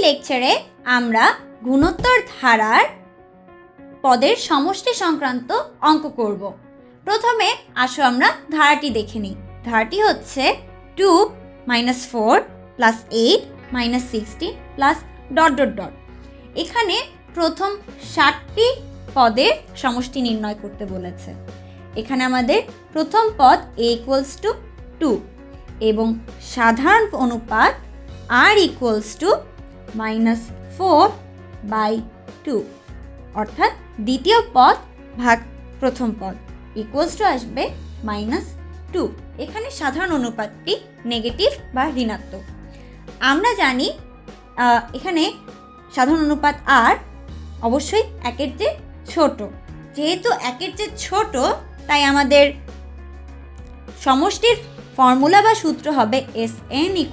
লেকচারে আমরা গুণোত্তর ধারার পদের সমষ্টি সংক্রান্ত অঙ্ক করব। প্রথমে আসো আমরা ধারাটি দেখে নিই। ধারাটি হচ্ছে 2 - 4 + 8 - 16 +... এখানে প্রথম 60টি পদের সমষ্টি নির্ণয় করতে বলেছে। এখানে আমাদের প্রথম পদ a = 2 এবং সাধারণ অনুপাত r = -4/2, অর্থাৎ দ্বিতীয় পদ ভাগ প্রথম পদ আসবে -2। এখানে সাধারণ অনুপাতটি নেগেটিভ বা ঋণাত্মক। আমরা জানি এখানে সাধারণ অনুপাত r অবশ্যই একের চেয়ে ছোট। যেহেতু একের চেয়ে ছোট, তাই আমাদের সমষ্টির ফর্মুলা বা সূত্র হবে Sn = a ×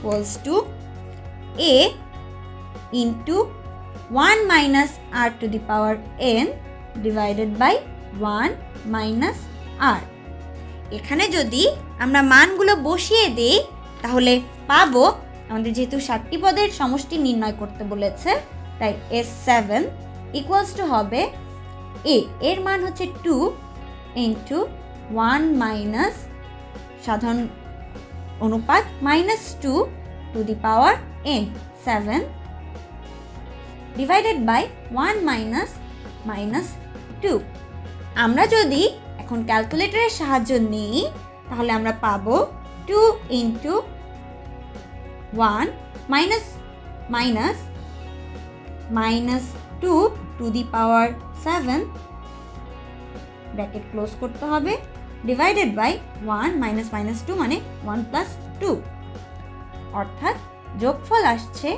1 - r⁴n / 1 - r। এখানে যদি আমরা মানগুলো বসিয়ে দিই তাহলে পাবো, আমাদের যেহেতু 60টি পদের সমষ্টি নির্ণয় করতে বলেছে, তাই S7 = হবে a এর মান হচ্ছে 2 × 1 - সাধারণ অনুপাত -2⁴n 7 / 1 - -2। আমরা যদি এখন ক্যালকুলেটরের সাহায্য নিই তাহলে আমরা পাবো 2 × 1 - -2⁴7 ব্র্যাকেট ক্লোজ করতে হবে / 1 - -2 মানে 1 + 2, অর্থাৎ যোগফল আসছে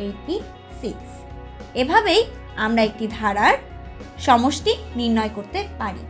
86। এভাবেই আমরা একটি ধারার সমষ্টি নির্ণয় করতে পারি।